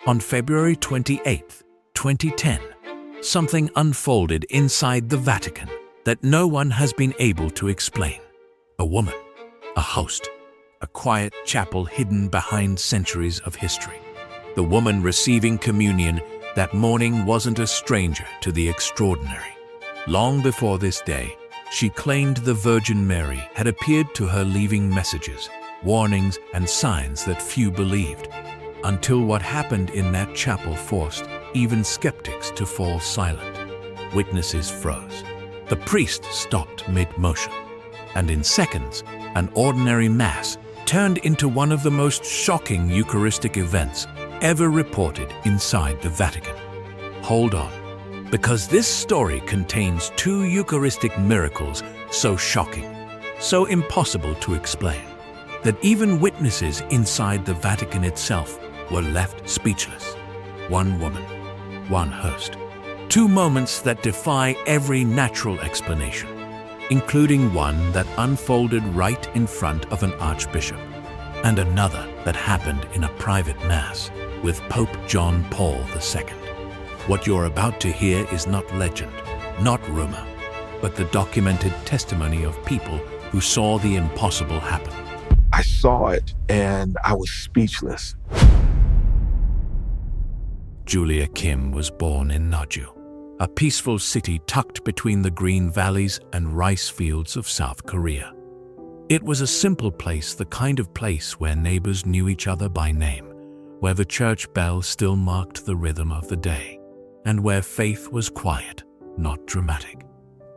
On February 28, 2010, something unfolded inside the Vatican that no one has been able to explain. A woman, a host, a quiet chapel hidden behind centuries of history. The woman receiving communion that morning wasn't a stranger to the extraordinary. Long before this day, she claimed the Virgin Mary had appeared to her leaving messages, warnings, and signs that few believed, until what happened in that chapel forced even skeptics to fall silent. Witnesses froze. The priest stopped mid-motion, and in seconds, an ordinary Mass turned into one of the most shocking Eucharistic events ever reported inside the Vatican. Hold on, because this story contains two Eucharistic miracles so shocking, so impossible to explain, that even witnesses inside the Vatican itself were left speechless. One woman, one host. Two moments that defy every natural explanation, including one that unfolded right in front of an archbishop, and another that happened in a private Mass with Pope John Paul II. What you're about to hear is not legend, not rumor, but the documented testimony of people who saw the impossible happen. I saw it and I was speechless. Julia Kim was born in Naju, a peaceful city tucked between the green valleys and rice fields of South Korea. It was a simple place, the kind of place where neighbors knew each other by name, where the church bell still marked the rhythm of the day, and where faith was quiet, not dramatic.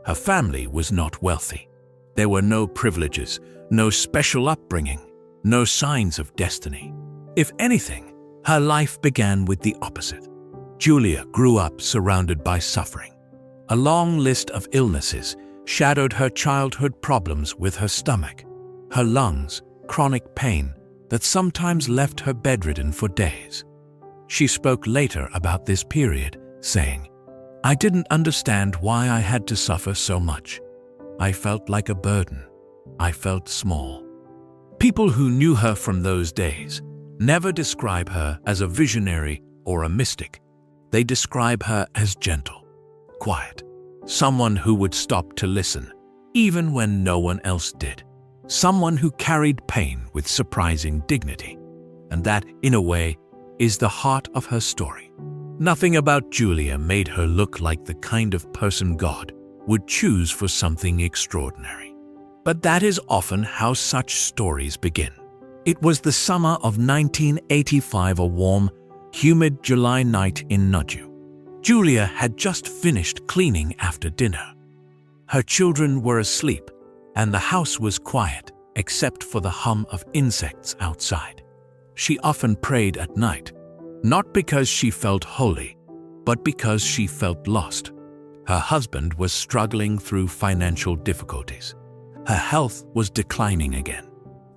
Her family was not wealthy. There were no privileges, no special upbringing, no signs of destiny. If anything, her life began with the opposite. Julia grew up surrounded by suffering. A long list of illnesses shadowed her childhood: problems with her stomach, her lungs, chronic pain that sometimes left her bedridden for days. She spoke later about this period, saying, "I didn't understand why I had to suffer so much. I felt like a burden. I felt small." People who knew her from those days never describe her as a visionary or a mystic. They describe her as gentle, quiet, someone who would stop to listen, even when no one else did. Someone who carried pain with surprising dignity. And that, in a way, is the heart of her story. Nothing about Julia made her look like the kind of person God would choose for something extraordinary. But that is often how such stories begin. It was the summer of 1985, a warm, humid July night in Naju. Julia had just finished cleaning after dinner. Her children were asleep, and the house was quiet except for the hum of insects outside. She often prayed at night, not because she felt holy, but because she felt lost. Her husband was struggling through financial difficulties. Her health was declining again,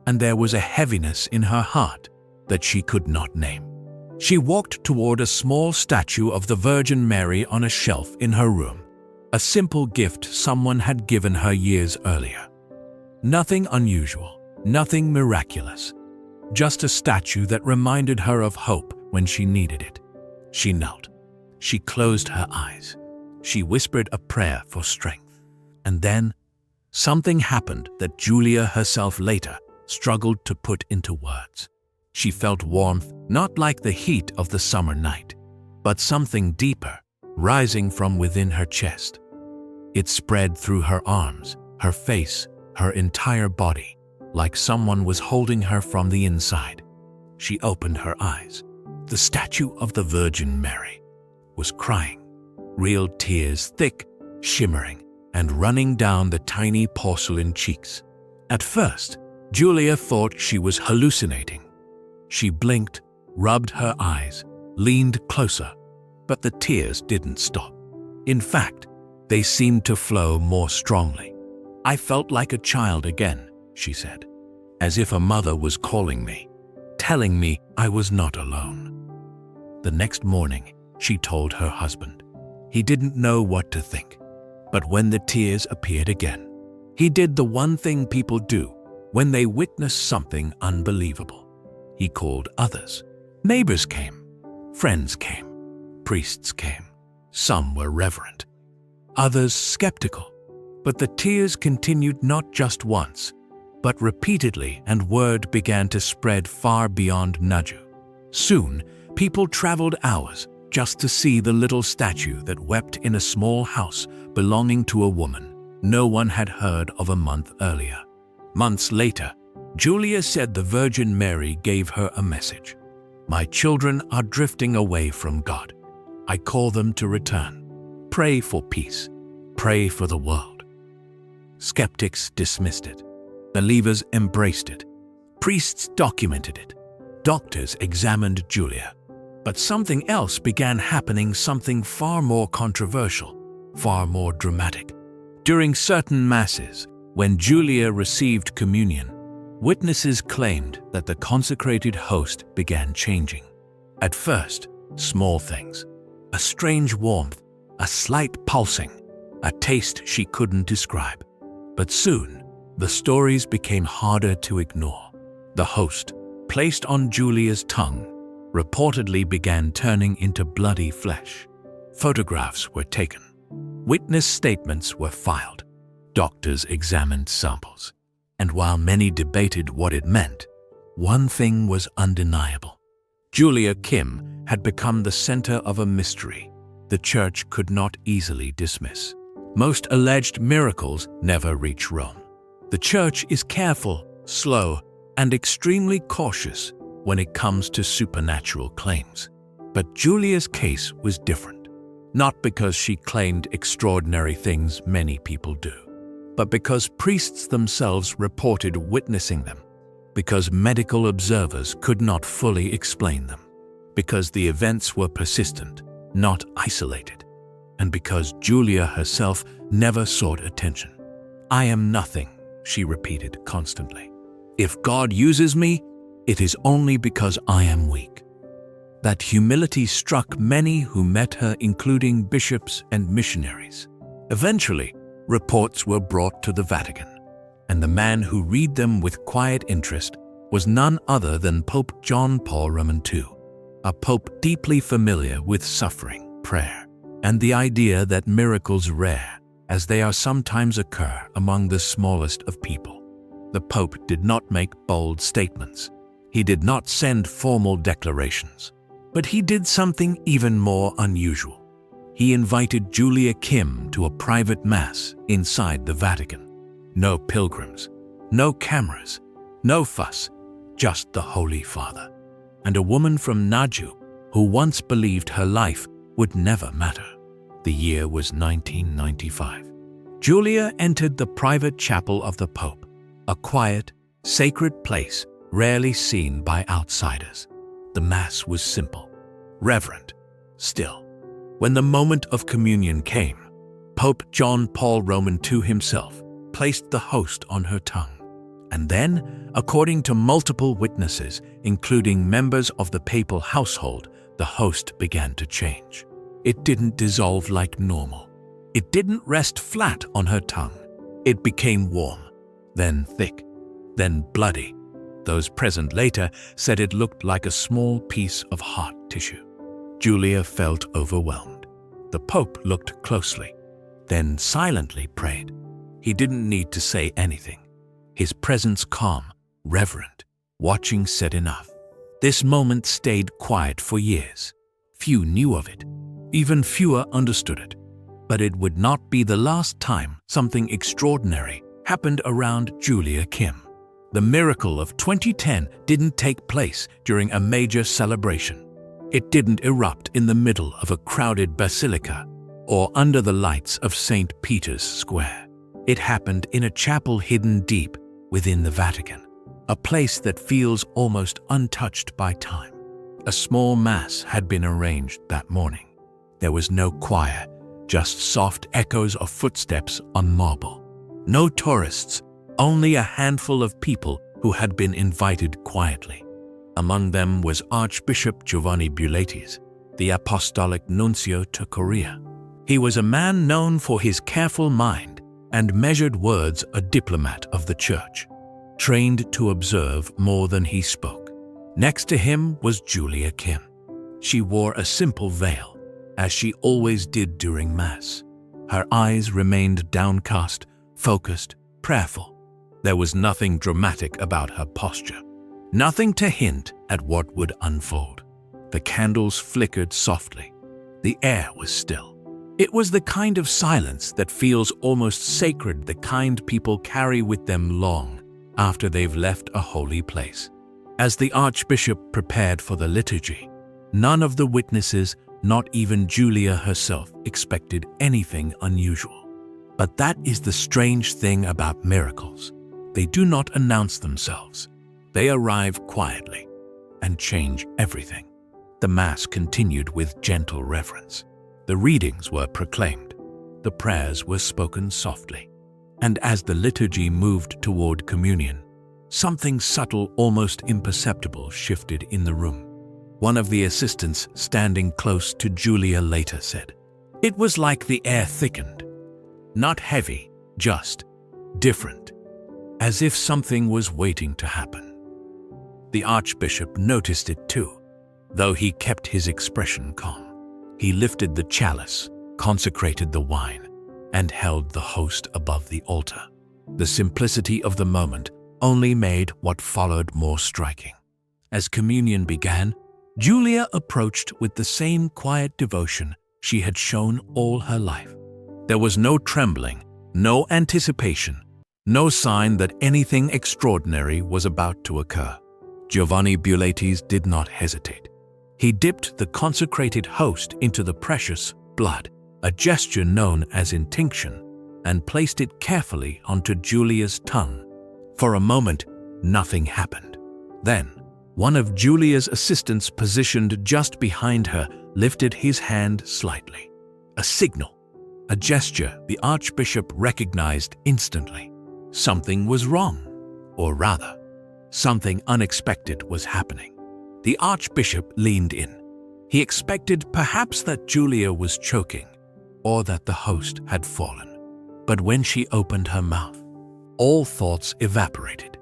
and there was a heaviness in her heart that she could not name. She walked toward a small statue of the Virgin Mary on a shelf in her room, a simple gift someone had given her years earlier. Nothing unusual, nothing miraculous, just a statue that reminded her of hope when she needed it. She knelt. She closed her eyes. She whispered a prayer for strength. And then, something happened that Julia herself later struggled to put into words. She felt warmth, not like the heat of the summer night, but something deeper, rising from within her chest. It spread through her arms, her face, her entire body, like someone was holding her from the inside. She opened her eyes. The statue of the Virgin Mary was crying, real tears, thick, shimmering, and running down the tiny porcelain cheeks. At first, Julia thought she was hallucinating. She blinked, rubbed her eyes, leaned closer, but the tears didn't stop. In fact, they seemed to flow more strongly. "I felt like a child again," she said, "as if a mother was calling me, telling me I was not alone." The next morning, she told her husband. He didn't know what to think, but when the tears appeared again, he did the one thing people do when they witness something unbelievable. He called others. Neighbors came. Friends came, priests came. Some were reverent, others skeptical. But the tears continued not just once, but repeatedly, and word began to spread far beyond Naju. Soon, people traveled hours just to see the little statue that wept in a small house belonging to a woman no one had heard of a month earlier. Months later, Julia said the Virgin Mary gave her a message. "My children are drifting away from God. I call them to return. Pray for peace. Pray for the world." Skeptics dismissed it. Believers embraced it. Priests documented it. Doctors examined Julia. But something else began happening, something far more controversial, far more dramatic. During certain masses, when Julia received communion, witnesses claimed that the consecrated host began changing. At first, small things. A strange warmth, a slight pulsing, a taste she couldn't describe. But soon, the stories became harder to ignore. The host, placed on Julia's tongue, reportedly began turning into bloody flesh. Photographs were taken. Witness statements were filed. Doctors examined samples. And while many debated what it meant, one thing was undeniable. Julia Kim had become the center of a mystery the Church could not easily dismiss. Most alleged miracles never reach Rome. The Church is careful, slow, and extremely cautious when it comes to supernatural claims. But Julia's case was different. Not because she claimed extraordinary things many people do, but because priests themselves reported witnessing them, because medical observers could not fully explain them, because the events were persistent, not isolated, and because Julia herself never sought attention. "I am nothing," she repeated constantly. "If God uses me, it is only because I am weak." That humility struck many who met her, including bishops and missionaries. Eventually, reports were brought to the Vatican, and the man who read them with quiet interest was none other than Pope John Paul II, a pope deeply familiar with suffering, prayer, and the idea that miracles rare, as they are sometimes occur among the smallest of people. The Pope did not make bold statements. He did not send formal declarations. But he did something even more unusual. He invited Julia Kim to a private mass inside the Vatican. No pilgrims, no cameras, no fuss, just the Holy Father. And a woman from Naju who once believed her life would never matter. The year was 1995. Julia entered the private chapel of the Pope, a quiet, sacred place rarely seen by outsiders. The Mass was simple, reverent, still. When the moment of communion came, Pope John Paul II himself placed the host on her tongue. And then, according to multiple witnesses, including members of the papal household, the host began to change. It didn't dissolve like normal. It didn't rest flat on her tongue. It became warm, then thick, then bloody. Those present later said it looked like a small piece of heart tissue. Julia felt overwhelmed. The Pope looked closely, then silently prayed. He didn't need to say anything. His presence calm, reverent, watching said enough. This moment stayed quiet for years. Few knew of it. Even fewer understood it. But it would not be the last time something extraordinary happened around Julia Kim. The miracle of 2010 didn't take place during a major celebration. It didn't erupt in the middle of a crowded basilica or under the lights of St. Peter's Square. It happened in a chapel hidden deep within the Vatican, a place that feels almost untouched by time. A small mass had been arranged that morning. There was no choir, just soft echoes of footsteps on marble. No tourists, only a handful of people who had been invited quietly. Among them was Archbishop Giovanni Buletis, the apostolic nuncio to Korea. He was a man known for his careful mind and measured words, a diplomat of the Church, trained to observe more than he spoke. Next to him was Julia Kim, She wore a simple veil, as she always did during Mass. Her eyes remained downcast, focused, prayerful. There was nothing dramatic about her posture, nothing to hint at what would unfold. The candles flickered softly. The air was still. It was the kind of silence that feels almost sacred, the kind people carry with them long after they've left a holy place. As the archbishop prepared for the liturgy, none of the witnesses, not even Julia herself, expected anything unusual. But that is the strange thing about miracles. They do not announce themselves. They arrive quietly and change everything. The Mass continued with gentle reverence. The readings were proclaimed. The prayers were spoken softly. And as the liturgy moved toward communion, something subtle, almost imperceptible, shifted in the room. One of the assistants standing close to Julia later said, "It was like the air thickened. Not heavy, just different, as if something was waiting to happen." The archbishop noticed it too, though he kept his expression calm. He lifted the chalice, consecrated the wine, and held the host above the altar. The simplicity of the moment only made what followed more striking. As communion began, Julia approached with the same quiet devotion she had shown all her life. There was no trembling, no anticipation, no sign that anything extraordinary was about to occur. Giovanni Buletis did not hesitate. He dipped the consecrated host into the precious blood, a gesture known as intinction, and placed it carefully onto Julia's tongue. For a moment, nothing happened. Then, one of Julia's assistants positioned just behind her lifted his hand slightly. A signal, a gesture the archbishop recognized instantly. Something was wrong, or rather, something unexpected was happening. The archbishop leaned in. He expected perhaps that Julia was choking, or that the host had fallen. But when she opened her mouth, all thoughts evaporated.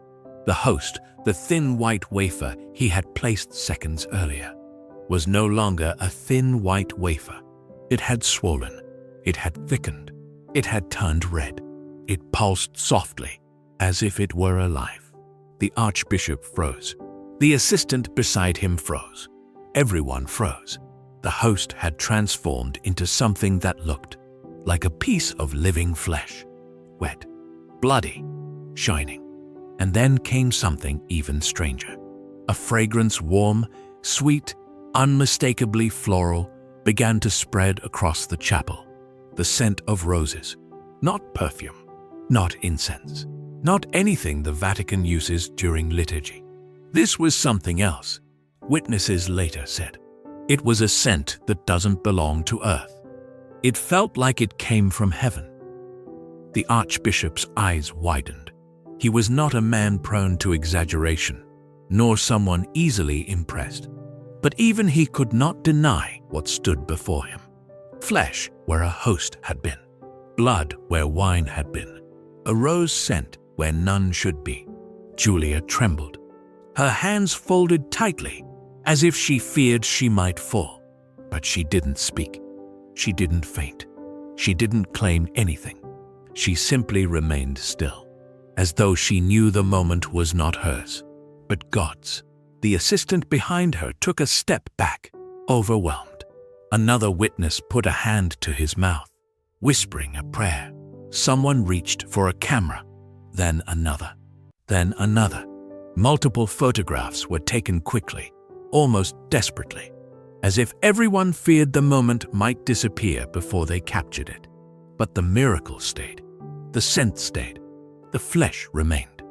The host, the thin white wafer he had placed seconds earlier, was no longer a thin white wafer. It had swollen, it had thickened, it had turned red. It pulsed softly, as if it were alive. The archbishop froze. The assistant beside him froze. Everyone froze. The host had transformed into something that looked like a piece of living flesh, wet, bloody, shining. And then came something even stranger. A fragrance, warm, sweet, unmistakably floral, began to spread across the chapel. The scent of roses, not perfume, not incense, not anything the Vatican uses during liturgy. This was something else, witnesses later said. It was a scent that doesn't belong to earth. It felt like it came from heaven. The archbishop's eyes widened. He was not a man prone to exaggeration, nor someone easily impressed. But even he could not deny what stood before him. Flesh where a host had been, blood where wine had been, a rose scent where none should be. Julia trembled. Her hands folded tightly, as if she feared she might fall. But she didn't speak. She didn't faint. She didn't claim anything. She simply remained still, as though she knew the moment was not hers, but God's. The assistant behind her took a step back, overwhelmed. Another witness put a hand to his mouth, whispering a prayer. Someone reached for a camera, then another, then another. Multiple photographs were taken quickly, almost desperately, as if everyone feared the moment might disappear before they captured it. But the miracle stayed, the scent stayed, the flesh remained,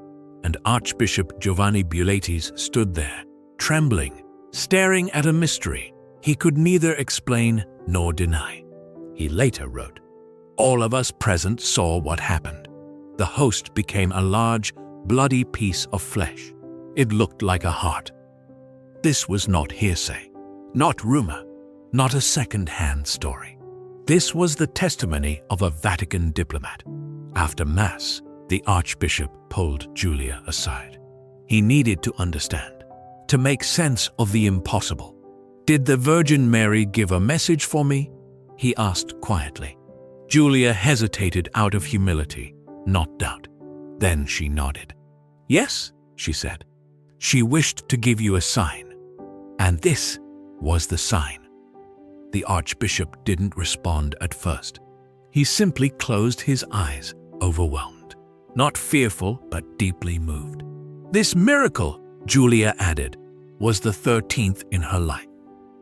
and Archbishop Giovanni Buletis stood there, trembling, staring at a mystery he could neither explain nor deny. He later wrote, "All of us present saw what happened. The host became a large, bloody piece of flesh. It looked like a heart." This was not hearsay, not rumor, not a second-hand story. This was the testimony of a Vatican diplomat. After Mass, the Archbishop pulled Julia aside. He needed to understand, to make sense of the impossible, "Did the Virgin Mary give a message for me?" he asked quietly. Julia hesitated out of humility, not doubt. Then she nodded. "Yes," she said. "She wished to give you a sign." And this was the sign. The archbishop didn't respond at first. He simply closed his eyes, overwhelmed. Not fearful, but deeply moved. This miracle, Julia added, was the 13th in her life,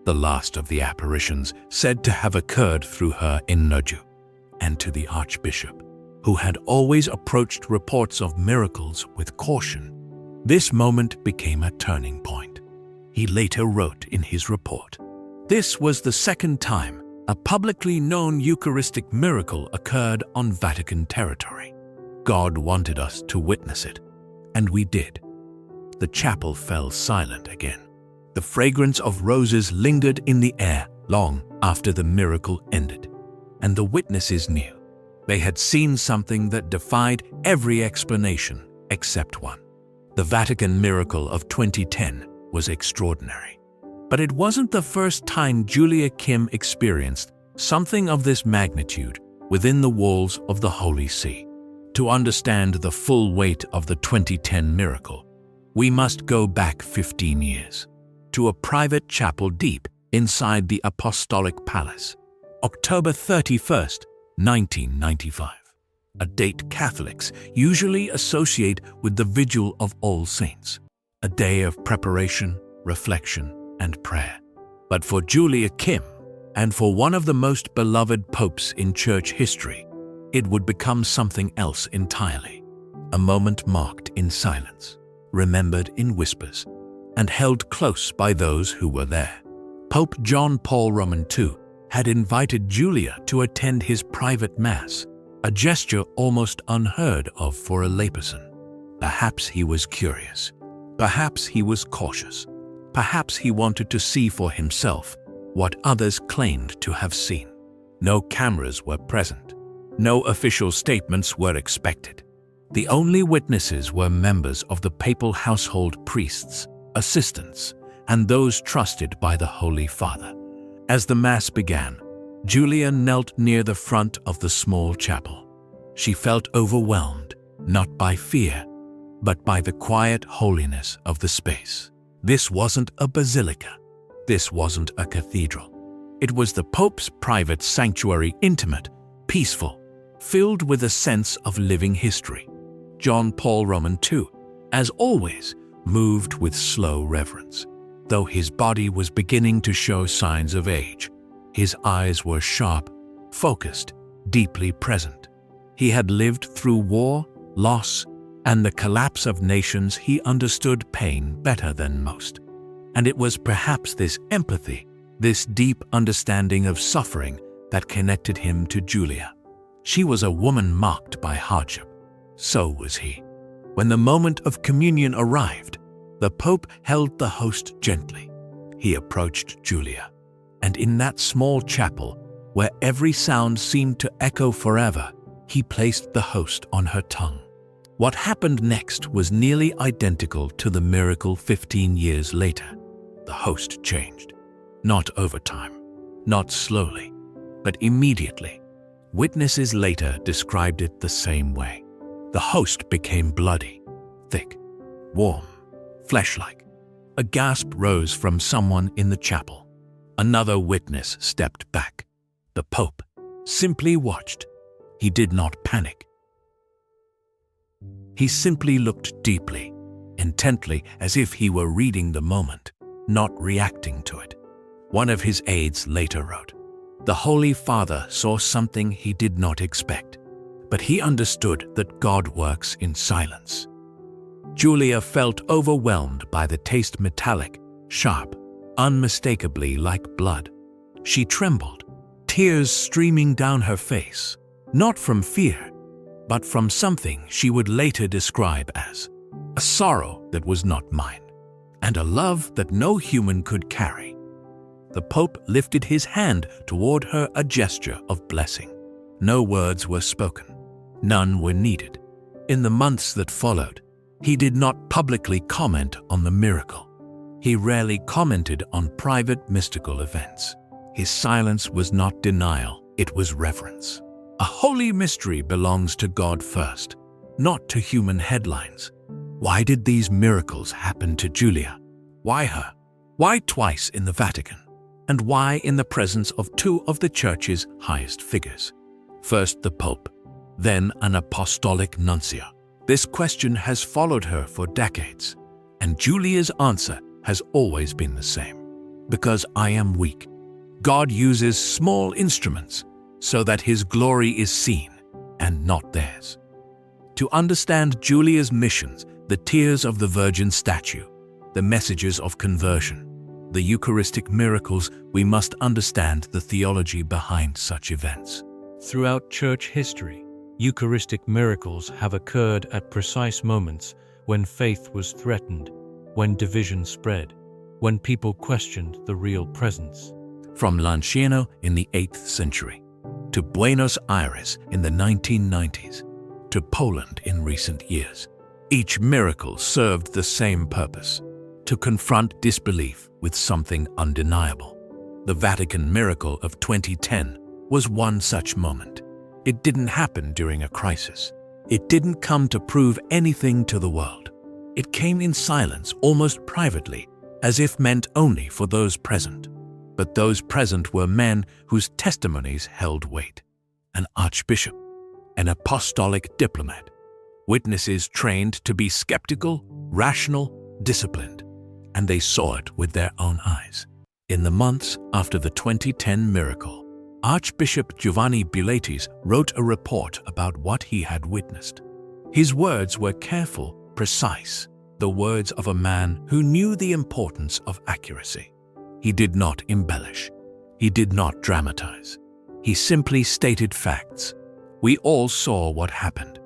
the last of the apparitions said to have occurred through her in Naju. And to the archbishop, who had always approached reports of miracles with caution, this moment became a turning point. He later wrote in his report, "This was the second time a publicly known Eucharistic miracle occurred on Vatican territory. God wanted us to witness it, and we did." The chapel fell silent again. The fragrance of roses lingered in the air long after the miracle ended, and the witnesses knew. They had seen something that defied every explanation except one. The Vatican miracle of 2010 was extraordinary. But it wasn't the first time Julia Kim experienced something of this magnitude within the walls of the Holy See. To understand the full weight of the 2010 miracle, we must go back 15 years, to a private chapel deep inside the Apostolic Palace, October 31st, 1995, a date Catholics usually associate with the Vigil of All Saints, a day of preparation, reflection, and prayer. But for Julia Kim, and for one of the most beloved popes in church history, it would become something else entirely, a moment marked in silence, remembered in whispers, and held close by those who were there. Pope John Paul II had invited Julia to attend his private mass, a gesture almost unheard of for a layperson. Perhaps he was curious. Perhaps he was cautious. Perhaps he wanted to see for himself what others claimed to have seen. No cameras were present. No official statements were expected. The only witnesses were members of the papal household, priests, assistants, and those trusted by the Holy Father. As the Mass began, Julia knelt near the front of the small chapel. She felt overwhelmed, not by fear, but by the quiet holiness of the space. This wasn't a basilica. This wasn't a cathedral. It was the Pope's private sanctuary, intimate, peaceful, filled with a sense of living history. John Paul II, as always, moved with slow reverence. Though his body was beginning to show signs of age, his eyes were sharp, focused, deeply present. He had lived through war, loss, and the collapse of nations. He understood pain better than most. And it was perhaps this empathy, this deep understanding of suffering, that connected him to Julia. She was a woman marked by hardship. So was he. When the moment of communion arrived, the Pope held the host gently. He approached Julia, and in that small chapel, where every sound seemed to echo forever, he placed the host on her tongue. What happened next was nearly identical to the miracle 15 years later. The host changed. Not over time, not slowly, but immediately. Witnesses later described it the same way. The host became bloody, thick, warm, flesh-like. A gasp rose from someone in the chapel. Another witness stepped back. The Pope simply watched. He did not panic. He simply looked deeply, intently, as if he were reading the moment, not reacting to it. One of his aides later wrote, "The Holy Father saw something he did not expect, but he understood that God works in silence." Julia felt overwhelmed by the taste, metallic, sharp, unmistakably like blood. She trembled, tears streaming down her face, not from fear, but from something she would later describe as a sorrow that was not mine, and a love that no human could carry. The Pope lifted his hand toward her, a gesture of blessing. No words were spoken. None were needed. In the months that followed, he did not publicly comment on the miracle. He rarely commented on private mystical events. His silence was not denial, it was reverence. A holy mystery belongs to God first, not to human headlines. Why did these miracles happen to Julia? Why her? Why twice in the Vatican? And why in the presence of two of the Church's highest figures? First the Pope, then an apostolic nuncio. This question has followed her for decades, and Julia's answer has always been the same. Because I am weak. God uses small instruments so that His glory is seen and not theirs. To understand Julia's missions, the tears of the Virgin statue, the messages of conversion, the Eucharistic miracles, we must understand the theology behind such events. Throughout Church history, Eucharistic miracles have occurred at precise moments when faith was threatened, when division spread, when people questioned the real presence. From Lanciano in the 8th century, to Buenos Aires in the 1990s, to Poland in recent years, each miracle served the same purpose: to confront disbelief with something undeniable. The Vatican miracle of 2010 was one such moment. It didn't happen during a crisis. It didn't come to prove anything to the world. It came in silence, almost privately, as if meant only for those present. But those present were men whose testimonies held weight. An archbishop, an apostolic diplomat, witnesses trained to be skeptical, rational, disciplined, and they saw it with their own eyes. In the months after the 2010 miracle, Archbishop Giovanni Buletis wrote a report about what he had witnessed. His words were careful, precise, the words of a man who knew the importance of accuracy. He did not embellish. He did not dramatize. He simply stated facts. We all saw what happened.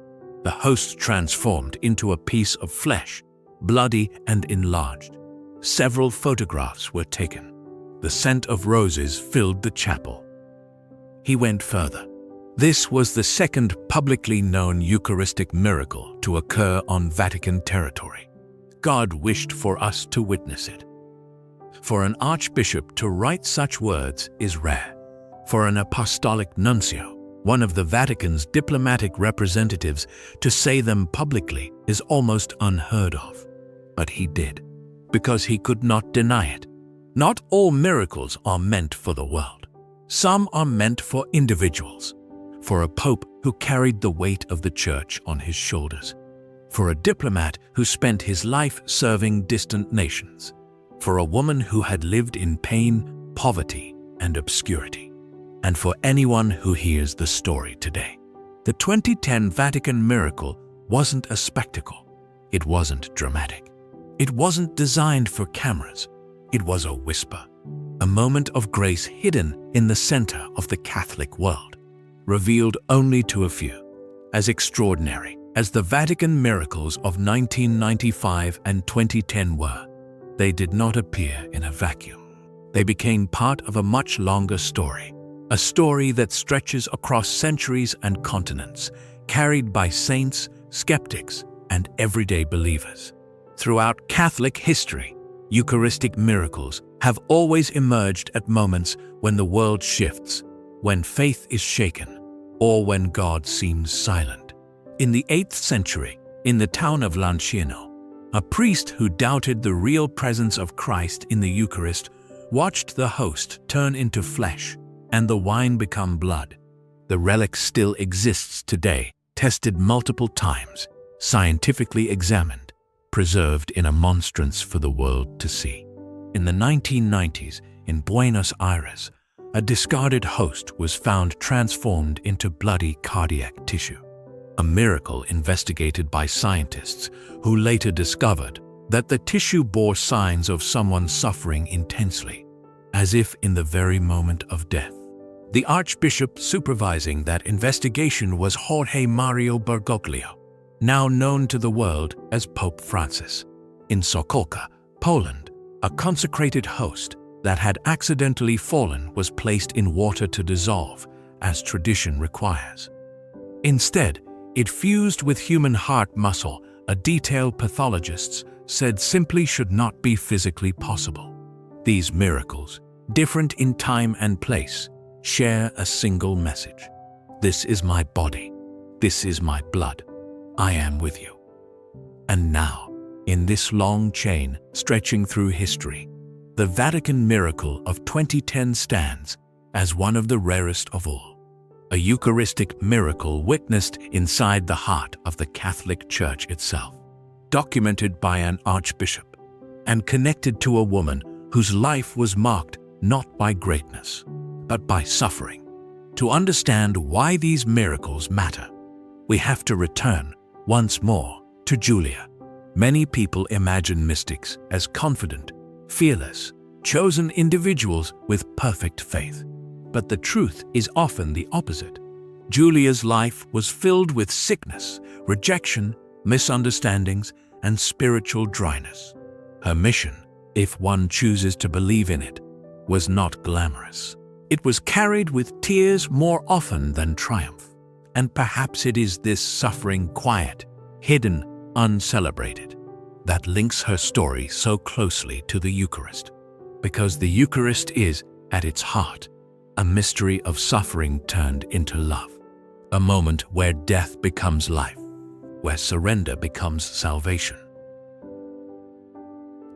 The host transformed into a piece of flesh, bloody and enlarged. Several photographs were taken. The scent of roses filled the chapel. He went further. This was the second publicly known Eucharistic miracle to occur on Vatican territory. God wished for us to witness it. For an archbishop to write such words is rare. For an apostolic nuncio, one of the Vatican's diplomatic representatives, to say them publicly is almost unheard of. But he did, because he could not deny it. Not all miracles are meant for the world. Some are meant for individuals, for a pope who carried the weight of the Church on his shoulders, for a diplomat who spent his life serving distant nations, for a woman who had lived in pain, poverty, and obscurity, and for anyone who hears the story today. The 2010 Vatican miracle wasn't a spectacle. It wasn't dramatic. It wasn't designed for cameras. It was a whisper, a moment of grace hidden in the center of the Catholic world, revealed only to a few. As extraordinary as the Vatican miracles of 1995 and 2010 were, they did not appear in a vacuum. They became part of a much longer story, a story that stretches across centuries and continents, carried by saints, skeptics, and everyday believers. Throughout Catholic history, Eucharistic miracles have always emerged at moments when the world shifts, when faith is shaken, or when God seems silent. In the 8th century, in the town of Lanciano, a priest who doubted the real presence of Christ in the Eucharist watched the host turn into flesh and the wine become blood. The relic still exists today, tested multiple times, scientifically examined, preserved in a monstrance for the world to see. In the 1990s, in Buenos Aires, a discarded host was found transformed into bloody cardiac tissue. A miracle investigated by scientists who later discovered that the tissue bore signs of someone suffering intensely, as if in the very moment of death. The archbishop supervising that investigation was Jorge Mario Bergoglio, now known to the world as Pope Francis. In Sokolka, Poland, a consecrated host that had accidentally fallen was placed in water to dissolve, as tradition requires. Instead, it fused with human heart muscle, a detail pathologists said simply should not be physically possible. These miracles, different in time and place, share a single message. This is my body. This is my blood. I am with you. And now, in this long chain stretching through history, the Vatican miracle of 2010 stands as one of the rarest of all. A Eucharistic miracle witnessed inside the heart of the Catholic Church itself, documented by an archbishop, and connected to a woman whose life was marked not by greatness, but by suffering. To understand why these miracles matter, we have to return once more to Julia. Many people imagine mystics as confident, fearless, chosen individuals with perfect faith. But the truth is often the opposite. Julia's life was filled with sickness, rejection, misunderstandings, and spiritual dryness. Her mission, if one chooses to believe in it, was not glamorous. It was carried with tears more often than triumph. And perhaps it is this suffering, quiet, hidden, uncelebrated, that links her story so closely to the Eucharist. Because the Eucharist is, at its heart, a mystery of suffering turned into love. A moment where death becomes life, where surrender becomes salvation.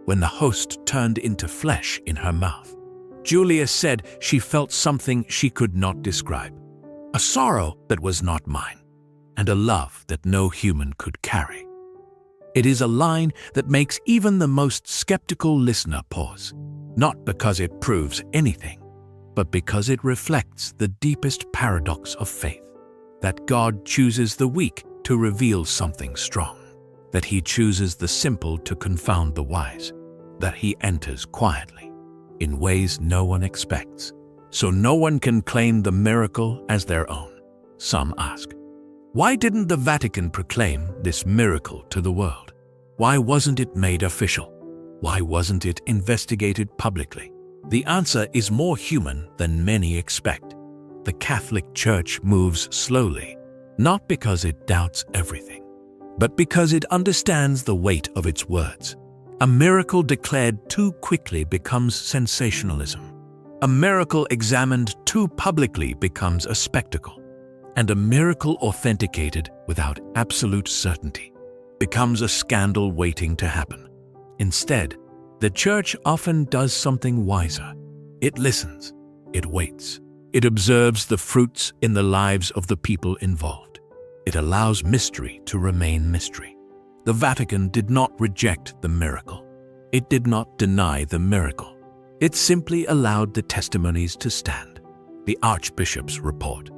When the host turned into flesh in her mouth, Julia said she felt something she could not describe. A sorrow that was not mine, and a love that no human could carry. It is a line that makes even the most skeptical listener pause, not because it proves anything, but because it reflects the deepest paradox of faith, that God chooses the weak to reveal something strong, that He chooses the simple to confound the wise, that He enters quietly, in ways no one expects, so no one can claim the miracle as their own. Some ask, why didn't the Vatican proclaim this miracle to the world? Why wasn't it made official? Why wasn't it investigated publicly? The answer is more human than many expect. The Catholic Church moves slowly, not because it doubts everything, but because it understands the weight of its words. A miracle declared too quickly becomes sensationalism. A miracle examined too publicly becomes a spectacle. And a miracle authenticated without absolute certainty becomes a scandal waiting to happen. Instead, the Church often does something wiser. It listens, it waits, it observes the fruits in the lives of the people involved. It allows mystery to remain mystery. The Vatican did not reject the miracle. It did not deny the miracle. It simply allowed the testimonies to stand. The Archbishop's report,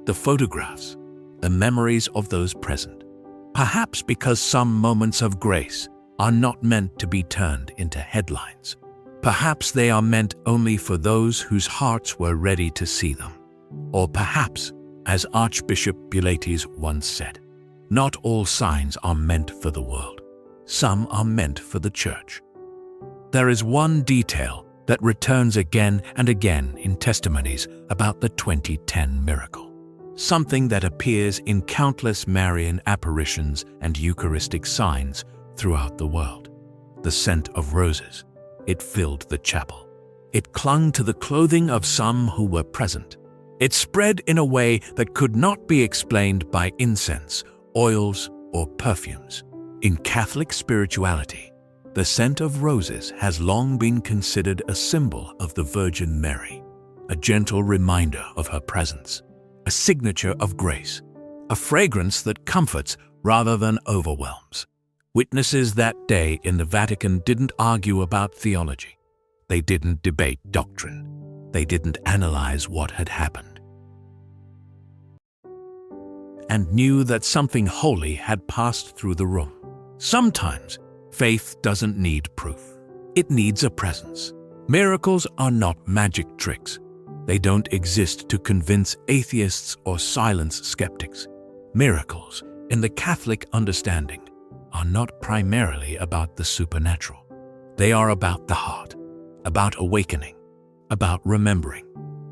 the photographs, the memories of those present. Perhaps because some moments of grace are not meant to be turned into headlines. Perhaps they are meant only for those whose hearts were ready to see them. Or perhaps, as Archbishop Buletis once said, not all signs are meant for the world. Some are meant for the Church. There is one detail that returns again and again in testimonies about the 2010 miracle. Something that appears in countless Marian apparitions and Eucharistic signs throughout the world. The scent of roses. It filled the chapel. It clung to the clothing of some who were present. It spread in a way that could not be explained by incense, oils, or perfumes. In Catholic spirituality, the scent of roses has long been considered a symbol of the Virgin Mary, a gentle reminder of her presence, a signature of grace, a fragrance that comforts rather than overwhelms. Witnesses that day in the Vatican didn't argue about theology. They didn't debate doctrine. They didn't analyze what had happened. And knew that something holy had passed through the room. Sometimes, faith doesn't need proof. It needs a presence. Miracles are not magic tricks. They don't exist to convince atheists or silence skeptics. Miracles, in the Catholic understanding, are not primarily about the supernatural. They are about the heart, about awakening, about remembering.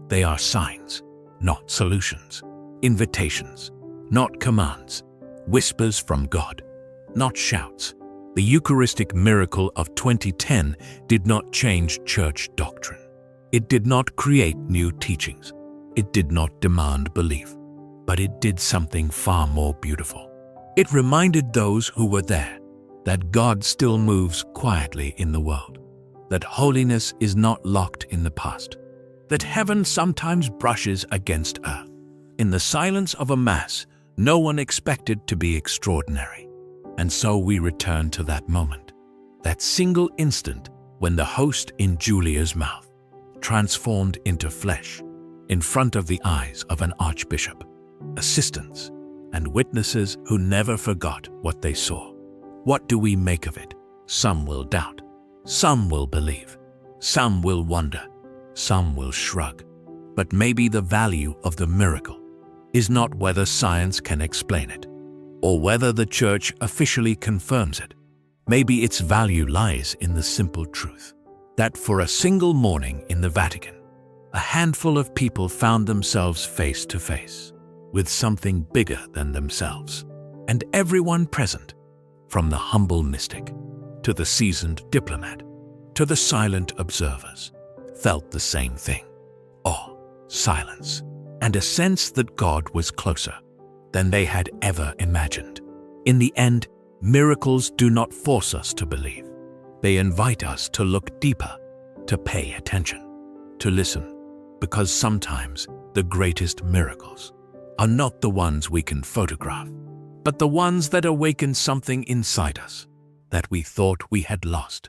They are signs, not solutions, invitations, not commands, whispers from God, not shouts, The Eucharistic miracle of 2010 did not change church doctrine. It did not create new teachings. It did not demand belief. But it did something far more beautiful. It reminded those who were there that God still moves quietly in the world, that holiness is not locked in the past, that heaven sometimes brushes against earth. In the silence of a Mass, no one expected to be extraordinary. And so we return to that moment, that single instant when the host in Julia's mouth transformed into flesh in front of the eyes of an archbishop, assistants, and witnesses who never forgot what they saw. What do we make of it? Some will doubt, some will believe, some will wonder, some will shrug. But maybe the value of the miracle is not whether science can explain it, or whether the Church officially confirms it. Maybe its value lies in the simple truth that for a single morning in the Vatican, a handful of people found themselves face to face with something bigger than themselves. And everyone present, from the humble mystic to the seasoned diplomat to the silent observers, felt the same thing: awe, silence, and a sense that God was closer than they had ever imagined. In the end, miracles do not force us to believe. They invite us to look deeper, to pay attention, to listen, because sometimes the greatest miracles are not the ones we can photograph, but the ones that awaken something inside us that we thought we had lost.